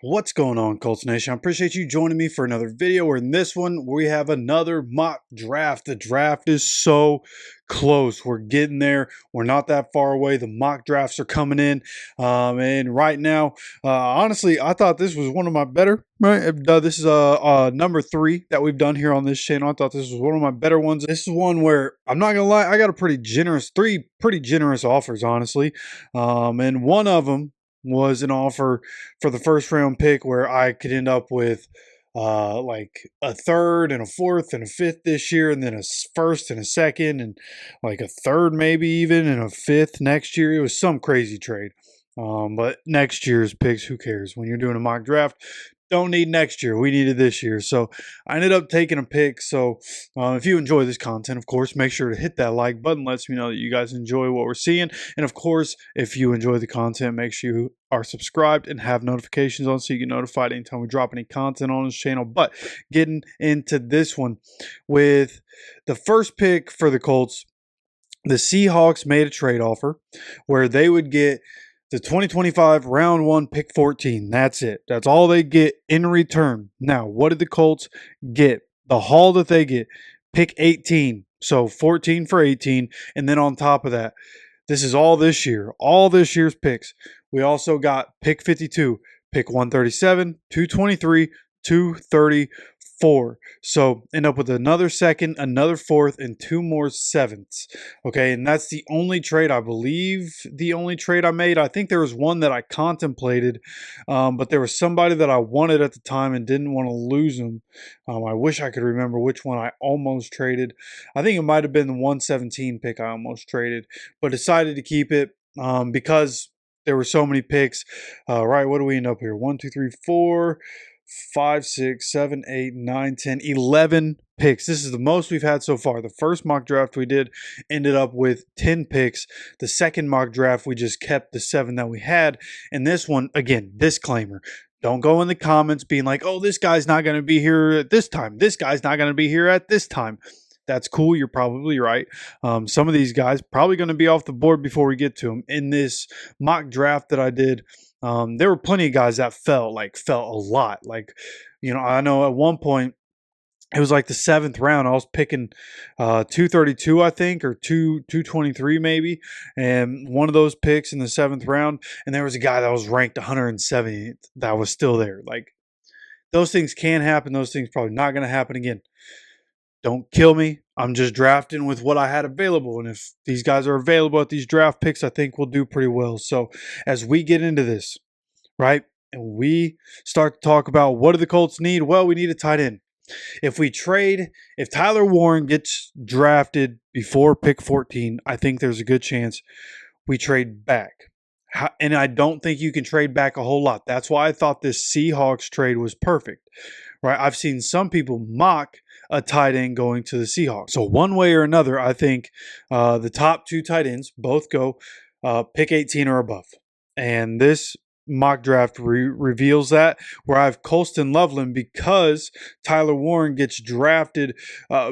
What's going on, Colts Nation? I appreciate you joining me for another video where in this one we have another mock draft. The draft is so close. We're getting there. We're not that far away. The mock drafts are coming in. And right now, honestly, I thought this was one of my better, right? This is number 3 that we've done here on this channel. I thought this was one of my better ones. This is one where I'm not going to lie, I got a three pretty generous offers, honestly. And one of them was an offer for the first round pick where I could end up with like a third and a fourth and a fifth this year, and then a first and a second, and like a third maybe even, and a fifth next year. It was some crazy trade. But next year's picks, who cares? When you're doing a mock draft, don't need next year. We needed this year. So I ended up taking a pick. So if you enjoy this content, of course, make sure to hit that like button. Lets me know that you guys enjoy what we're seeing. And of course, if you enjoy the content, make sure you are subscribed and have notifications on so you get notified anytime we drop any content on this channel. But getting into this one, with the first pick for the Colts, the Seahawks made a trade offer where they would get the 2025 round 1 pick 14. That's it. That's all they get in return. Now, what did the Colts get? The haul that they get, pick 18. So 14 for 18. And then on top of that, this is all this year. All this year's picks. We also got pick 52, pick 137, 223, 234. So end up with another second, another fourth, and 2 more sevenths. Okay, and that's the only trade, I believe, the only trade I made. I think there was one that I contemplated, but there was somebody that I wanted at the time and didn't want to lose them. I wish I could remember which one I almost traded. I think it might have been the 117 pick I almost traded, but decided to keep it because there were so many picks. Right, what do we end up here? 1, 2, 3, 4... 5, 6, 7, 8, 9, 10, 11 picks. This is the most we've had so far. The first mock draft we did ended up with 10 picks. The second mock draft, we just kept the 7 that we had. And this one, again, disclaimer. Don't go in the comments being like, oh, this guy's not going to be here at this time. This guy's not going to be here at this time. That's cool. You're probably right. Some of these guys probably going to be off the board before we get to them. In this mock draft that I did, there were plenty of guys that fell a lot. Like, you know, I know at one point it was like the 7th round. I was picking 232, I think, or 223 maybe, and one of those picks in the 7th round, and there was a guy that was ranked 170th that was still there. Like, those things can happen. Those things probably not going to happen again. Don't kill me. I'm just drafting with what I had available. And if these guys are available at these draft picks, I think we'll do pretty well. So as we get into this, right, and we start to talk about what do the Colts need? Well, we need a tight end. If Tyler Warren gets drafted before pick 14, I think there's a good chance we trade back. And I don't think you can trade back a whole lot. That's why I thought this Seahawks trade was perfect, right? I've seen some people mock a tight end going to the Seahawks. So one way or another, I think the top 2 tight ends both go pick 18 or above. And this mock draft reveals that, where I have Colston Loveland because Tyler Warren gets drafted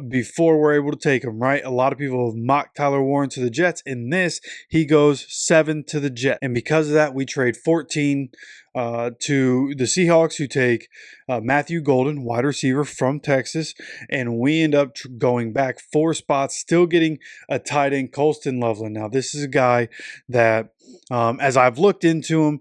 before we're able to take him, right? A lot of people have mocked Tyler Warren to the Jets. In this, he goes 7 to the Jets. And because of that, we trade 14 to the Seahawks, who take Matthew Golden, wide receiver from Texas, and we end up going back 4 spots, still getting a tight end, Colston Loveland. Now, this is a guy that, as I've looked into him,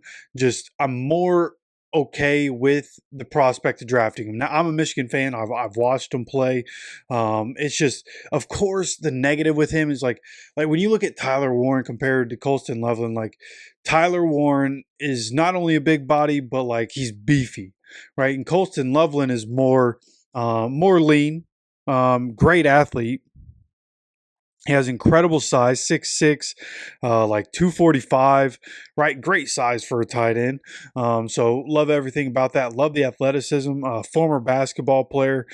I'm more okay with the prospect of drafting him. Now, I'm a Michigan fan. I've watched him play. It's just, of course, the negative with him is like when you look at Tyler Warren compared to Colston Loveland, like Tyler Warren is not only a big body, but like he's beefy, right? And Colston Loveland is more lean, great athlete. He has incredible size, 6'6", like 245, right? Great size for a tight end. So love everything about that. Love the athleticism. Former basketball player,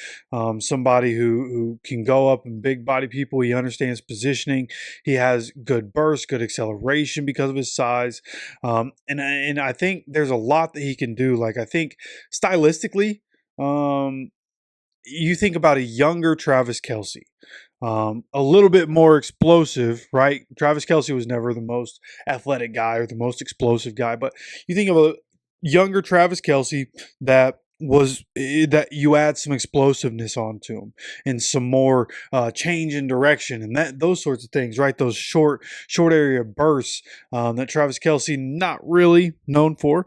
somebody who can go up and big body people. He understands positioning. He has good burst, good acceleration because of his size. And I think there's a lot that he can do. Like, I think stylistically, you think about a younger Travis Kelce. A little bit more explosive, right? Travis Kelce was never the most athletic guy or the most explosive guy, but you think of a younger Travis Kelce that you add some explosiveness onto him and some more change in direction and those sorts of things, right? Those short area bursts that Travis Kelce not really known for.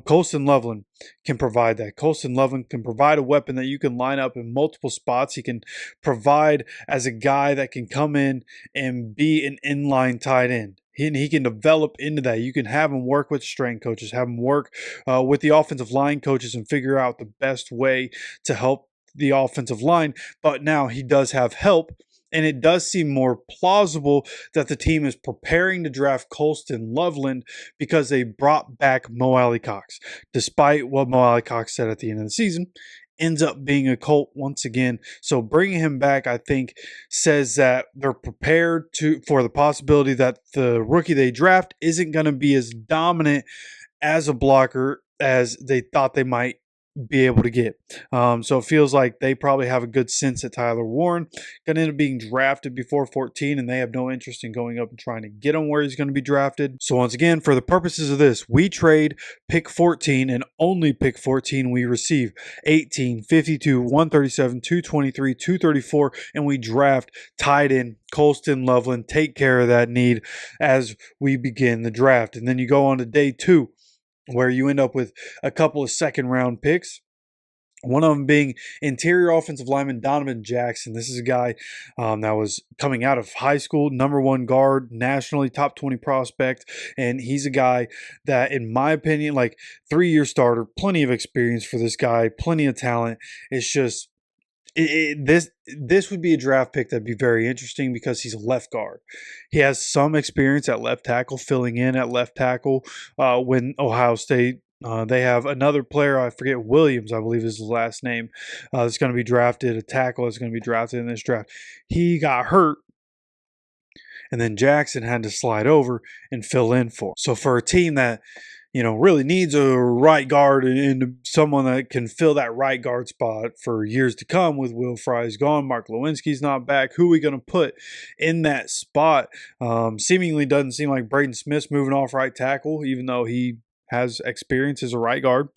Colston Loveland can provide that. Colston Loveland can provide a weapon that you can line up in multiple spots. He can provide as a guy that can come in and be an inline tight end. He can develop into that. You can have him work with strength coaches, have him work with the offensive line coaches and figure out the best way to help the offensive line. But now he does have help, and it does seem more plausible that the team is preparing to draft Colston Loveland because they brought back Mo Alley-Cox. Despite what Mo Alley-Cox said at the end of the season, ends up being a Colt once again. So bringing him back, I think, says that they're prepared for the possibility that the rookie they draft isn't going to be as dominant as a blocker as they thought they might be able to get. So it feels like they probably have a good sense that Tyler Warren going to end up being drafted before 14, and they have no interest in going up and trying to get him where he's going to be drafted. So once again, for the purposes of this, we trade pick 14 and only pick 14. We receive 18, 52, 137, 223, 234, and we draft tight end Colston Loveland. Take care of that need as we begin the draft. And then you go on to day 2, where you end up with a couple of second-round picks. One of them being interior offensive lineman Donovan Jackson. This is a guy that was coming out of high school, #1 guard, nationally, top 20 prospect. And he's a guy that, in my opinion, like 3-year starter, plenty of experience for this guy, plenty of talent. It's just this would be a draft pick that'd be very interesting because he's a left guard. He has some experience at left tackle, filling in at left tackle when Ohio State. They have another player, I forget, Williams, I believe is his last name, that's going to be drafted, a tackle that's going to be drafted in this draft. He got hurt, and then Jackson had to slide over and fill in for. So for a team that really needs a right guard and someone that can fill that right guard spot for years to come, with Will Fry's gone, Mark Lewinsky's not back, who are we going to put in that spot? Seemingly doesn't seem like Braden Smith's moving off right tackle, even though he has experience as a right guard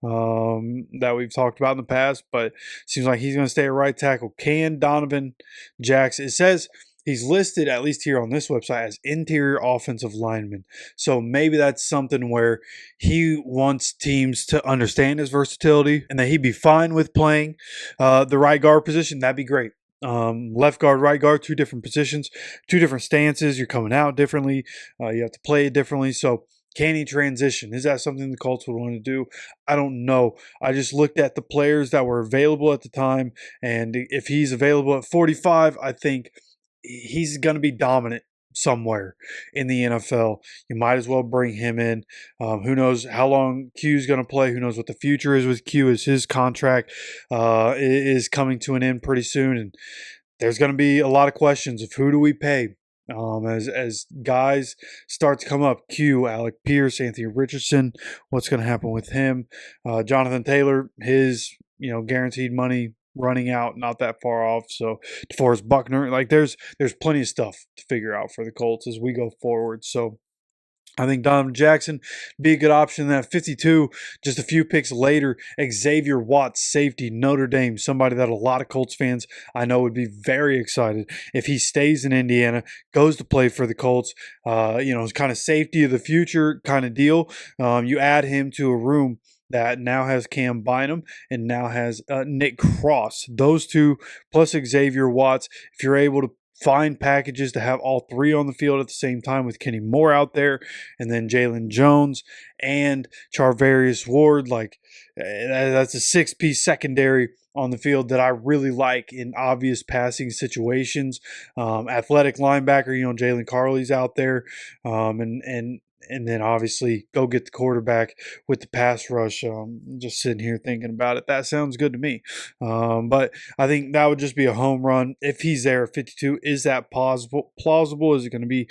that we've talked about in the past, but seems like he's going to stay at right tackle. Can Donovan Jackson, it says he's listed, at least here on this website, as interior offensive lineman. So maybe that's something where he wants teams to understand his versatility and that he'd be fine with playing the right guard position. That'd be great. Left guard, right guard, 2 different positions, 2 different stances. You're coming out differently. You have to play it differently. So can he transition? Is that something the Colts would want to do? I don't know. I just looked at the players that were available at the time, and if he's available at 45, I think he's going to be dominant somewhere in the NFL. You might as well bring him in. Who knows how long Q's going to play? Who knows what the future is with Q, as his contract is coming to an end pretty soon, and there's going to be a lot of questions of who do we pay. As guys start to come up, Q, Alec Pierce, Anthony Richardson, what's going to happen with him? Jonathan Taylor, his guaranteed money running out, not that far off. So DeForest Buckner, like there's plenty of stuff to figure out for the Colts as we go forward. So I think Donovan Jackson be a good option. At 52, just a few picks later, Xavier Watts, safety, Notre Dame, somebody that a lot of Colts fans I know would be very excited if he stays in Indiana, goes to play for the Colts. It's kind of safety of the future kind of deal. You add him to a room that now has Cam Bynum and now has Nick Cross. Those two plus Xavier Watts, if you're able to find packages to have all 3 on the field at the same time, with Kenny Moore out there and then Jalen Jones and Charvarius Ward, like that's a 6-piece secondary on the field that I really like in obvious passing situations. Athletic linebacker, Jalen Carley's out there, and then obviously go get the quarterback with the pass rush. Just sitting here thinking about it. That sounds good to me. But I think that would just be a home run if he's there at 52. Is that plausible? Is it going to be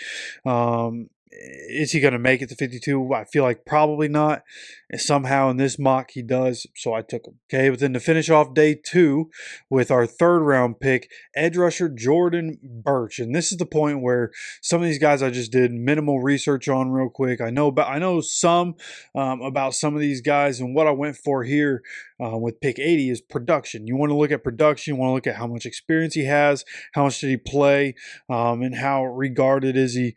Is he going to make it to 52? I feel like probably not. And somehow in this mock he does, so I took him. Okay, but then to finish off day 2 with our 3rd round pick, edge rusher Jordan Burch. And this is the point where some of these guys I just did minimal research on real quick. I know some about some of these guys, and what I went for here with pick 80 is production. You want to look at production. You want to look at how much experience he has, how much did he play, and how regarded is he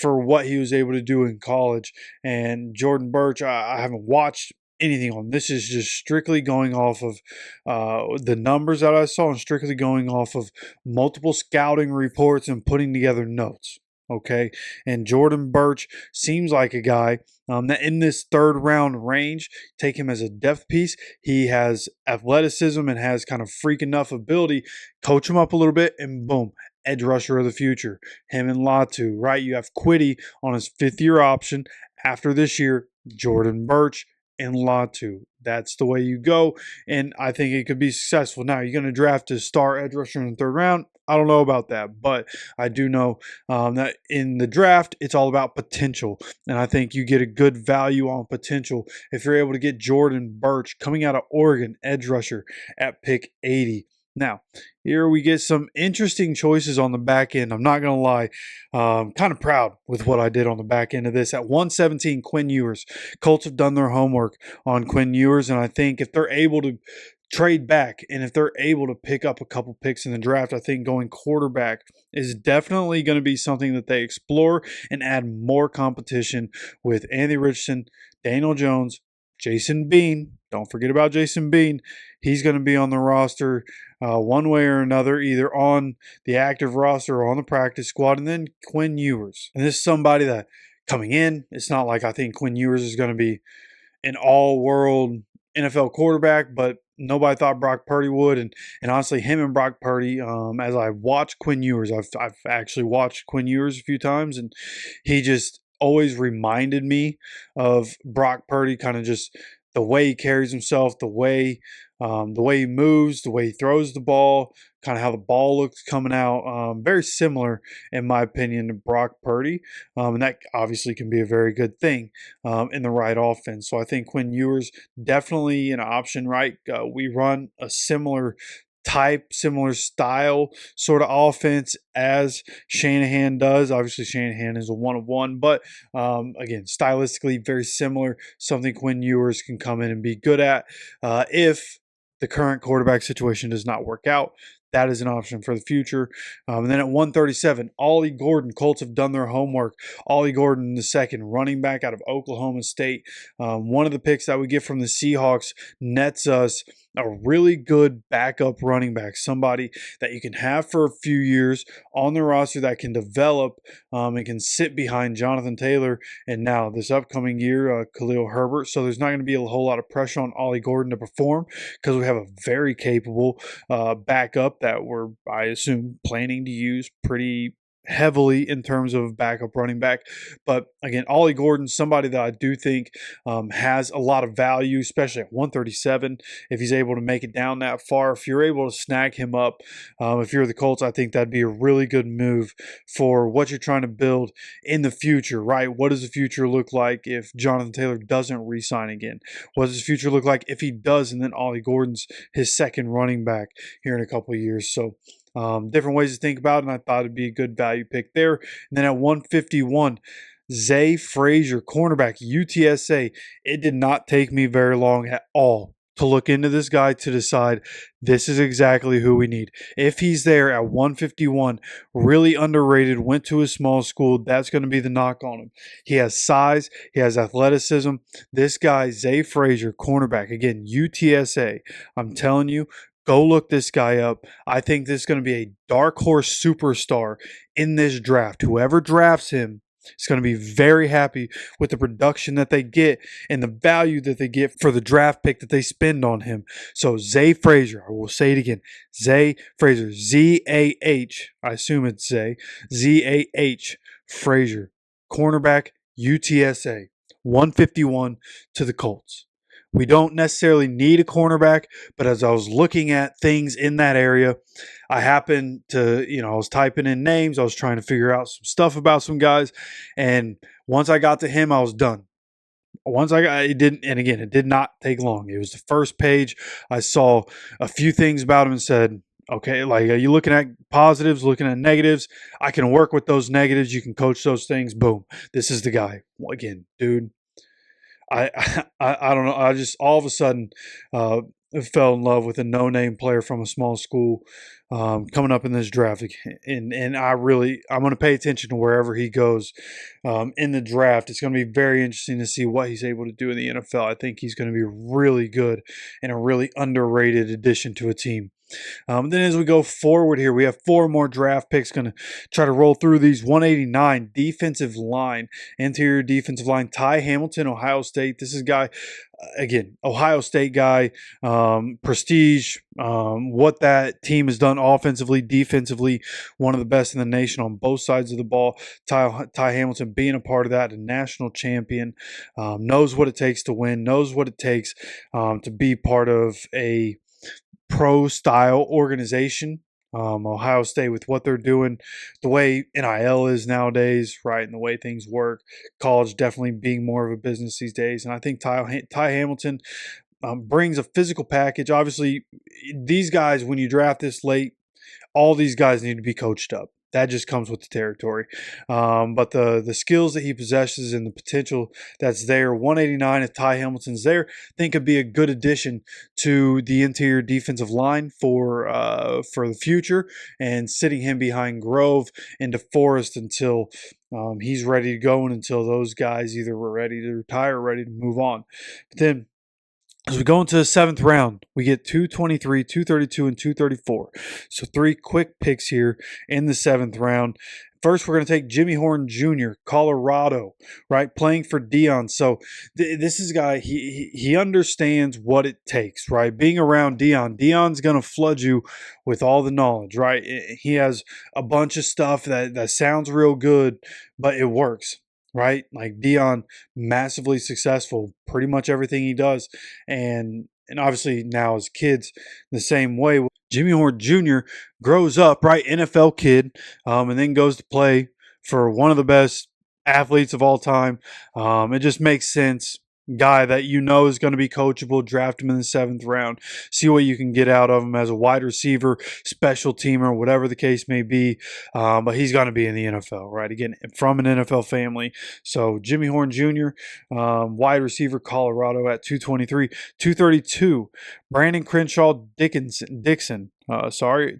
for what he was able to do in college. And Jordan Burch, I haven't watched anything on. This is just strictly going off of the numbers that I saw and strictly going off of multiple scouting reports and putting together notes. Okay, and Jordan Burch seems like a guy that in this 3rd round range, take him as a depth piece. He has athleticism and has kind of freak enough ability. Coach him up a little bit, and boom, edge rusher of the future. Him and Latu, right? You have Quiddy on his 5th-year option. After this year, Jordan Burch and Latu. That's the way you go, and I think it could be successful. Now, you're going to draft a star edge rusher in the 3rd round. I don't know about that, but I do know that in the draft, it's all about potential, and I think you get a good value on potential if you're able to get Jordan Burch coming out of Oregon, edge rusher at pick 80. Now, here we get some interesting choices on the back end. I'm not going to lie. Kind of proud with what I did on the back end of this. At 117, Quinn Ewers. Colts have done their homework on Quinn Ewers, and I think if they're able to trade back and if they're able to pick up a couple picks in the draft, I think going quarterback is definitely going to be something that they explore and add more competition with Anthony Richardson, Daniel Jones, Jason Bean. Don't forget about Jason Bean. He's going to be on the roster one way or another, either on the active roster or on the practice squad. And then Quinn Ewers. And this is somebody that coming in, it's not like I think Quinn Ewers is going to be an all-world NFL quarterback, but nobody thought Brock Purdy would. And honestly, him and Brock Purdy, as I watch Quinn Ewers, I've actually watched Quinn Ewers a few times, and he just always reminded me of Brock Purdy, kind of just the way he carries himself, the way he moves, the way he throws the ball, kind of how the ball looks coming out. Very similar, in my opinion, to Brock Purdy. And that obviously can be a very good thing in the right offense. So I think Quinn Ewers definitely an option, right? We run a similar type, similar style sort of offense as Shanahan does. Obviously, Shanahan is a one-of-one, but again, stylistically very similar. Something Quinn Ewers can come in and be good at if the current quarterback situation does not work out. That is an option for the future. And then at 137, Ollie Gordon. Colts have done their homework. Ollie Gordon, the second running back out of Oklahoma State. One of the picks that we get from the Seahawks nets us a really good backup running back, somebody that you can have for a few years on the roster that can develop and can sit behind Jonathan Taylor and now this upcoming year, Khalil Herbert. So there's not going to be a whole lot of pressure on Ollie Gordon to perform because we have a very capable backup that we're, I assume, planning to use pretty heavily in terms of backup running back. But again, Ollie Gordon, somebody that I do think has a lot of value, especially at 137. If he's able to make it down that far, if you're able to snag him up, if you're the Colts, I think that'd be a really good move for what you're trying to build in the future, right? What does the future look like if Jonathan Taylor doesn't re-sign again? What does the future look like if he does, and then Ollie Gordon's his second running back here in a couple of years? So different ways to think about it, and I thought it'd be a good value pick there. And then at 151, Zay Frazier, cornerback, UTSA. It did not take me very long at all to look into this guy to decide this is exactly who we need. If he's there at 151, really underrated, went to a small school, that's going to be the knock on him. He has size, he has athleticism. This guy, Zay Frazier, cornerback, again, UTSA, I'm telling you, go look this guy up. I think this is going to be a dark horse superstar in this draft. Whoever drafts him is going to be very happy with the production that they get and the value that they get for the draft pick that they spend on him. So Zay Frazier, I will say it again, Zay Frazier, Z-A-H, I assume it's Zay, Z-A-H, Frazier, cornerback, UTSA, 151 to the Colts. We don't necessarily need a cornerback, but as I was looking at things in that area, I happened to, I was typing in names. I was trying to figure out some stuff about some guys. And once I got to him, I was done. Once I got it, didn't, and again, it did not take long. It was the first page. I saw a few things about him and said, okay, like, are you looking at positives, looking at negatives? I can work with those negatives. You can coach those things. Boom. This is the guy. Well, again, dude, I, I don't know. I just all of a sudden fell in love with a no-name player from a small school coming up in this draft, and I'm going to pay attention to wherever he goes in the draft. It's going to be very interesting to see what he's able to do in the NFL. I think he's going to be really good and a really underrated addition to a team. Then as we go forward here, we have 4 more draft picks. Going to try to roll through these. 189 defensive line, interior defensive line. Ty Hamilton, Ohio State. This is a guy, again, Ohio State guy. Prestige. What that team has done offensively, defensively, one of the best in the nation on both sides of the ball. Ty Hamilton being a part of that, a national champion, knows what it takes to win, knows what it takes to be part of a pro-style organization. Ohio State, with what they're doing, the way NIL is nowadays, right, and the way things work, college definitely being more of a business these days. And I think Ty Hamilton brings a physical package. Obviously, these guys, when you draft this late, all these guys need to be coached up. That just comes with the territory. But the skills that he possesses and the potential that's there, 189 if Ty Hamilton's there, I think could be a good addition to the interior defensive line for the future, and sitting him behind Grove and DeForest until he's ready to go, and until those guys either were ready to retire or ready to move on. But then as we go into the 7th round, we get 223, 232, and 234. So 3 quick picks here in the 7th round. First, we're going to take Jimmy Horn Jr., Colorado, right, playing for Deion. So this is a guy, he understands what it takes, right? Being around Deion, Deion's going to flood you with all the knowledge, right? He has a bunch of stuff that sounds real good, but it works. Right? Like Deion, massively successful, pretty much everything he does. And obviously now as kids, the same way. Jimmy Horn Jr. grows up, right? NFL kid, and then goes to play for one of the best athletes of all time. It just makes sense. Guy that you know is going to be coachable, draft him in the 7th round, see what you can get out of him as a wide receiver, special teamer, whatever the case may be. But he's going to be in the NFL, right? Again, from an NFL family. So Jimmy Horn Jr., wide receiver, Colorado at 223. 232, Brandon Crenshaw Dixon.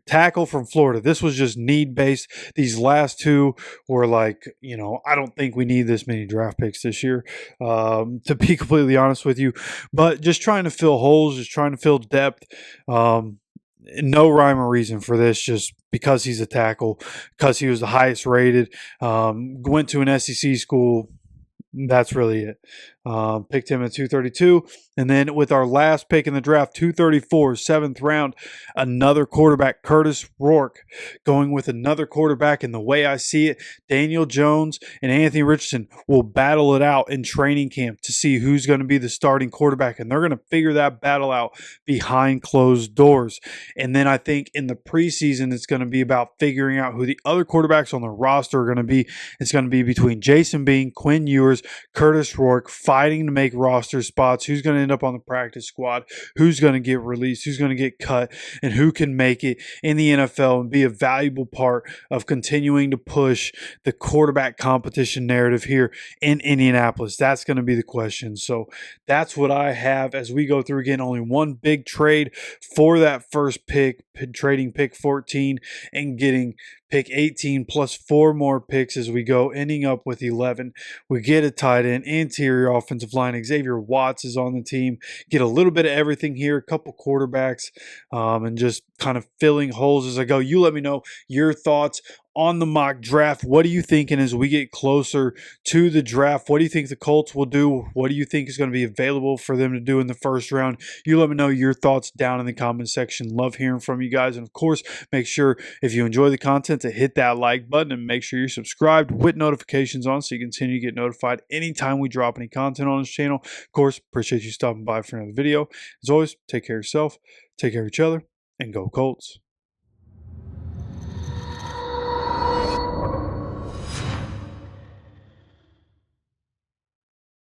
Tackle from Florida. This was just need-based. These last 2 were like, I don't think we need this many draft picks this year, to be completely honest with you. But just trying to fill holes, just trying to fill depth. No rhyme or reason for this, just because he's a tackle, because he was the highest rated, went to an SEC school. That's really it. Picked him at 232. And then with our last pick in the draft, 234, 7th round, another quarterback, Curtis Rourke, going with another quarterback. And the way I see it, Daniel Jones and Anthony Richardson will battle it out in training camp to see who's going to be the starting quarterback. And they're going to figure that battle out behind closed doors. And then I think in the preseason, it's going to be about figuring out who the other quarterbacks on the roster are going to be. It's going to be between Jason Bean, Quinn Ewers, Curtis Rourke, fighting to make roster spots, who's going to end up on the practice squad, who's going to get released, who's going to get cut, and who can make it in the NFL and be a valuable part of continuing to push the quarterback competition narrative here in Indianapolis. That's going to be the question. So that's what I have as we go through. Again, only one big trade for that first pick, trading pick 14 and getting pick 18 plus 4 more picks as we go, ending up with 11. We get a tight end, interior offensive line. Xavier Watts is on the team. Get a little bit of everything here, a couple quarterbacks, and just kind of filling holes as I go. You let me know your thoughts on the mock draft. What are you thinking as we get closer to the draft? What do you think the Colts will do? What do you think is going to be available for them to do in the first round? You let me know your thoughts down in the comment section. Love hearing from you guys. And of course, make sure if you enjoy the content to hit that like button and make sure you're subscribed with notifications on so you continue to get notified anytime we drop any content on this channel. Of course, appreciate you stopping by for another video. As always, take care of yourself, take care of each other, and go Colts.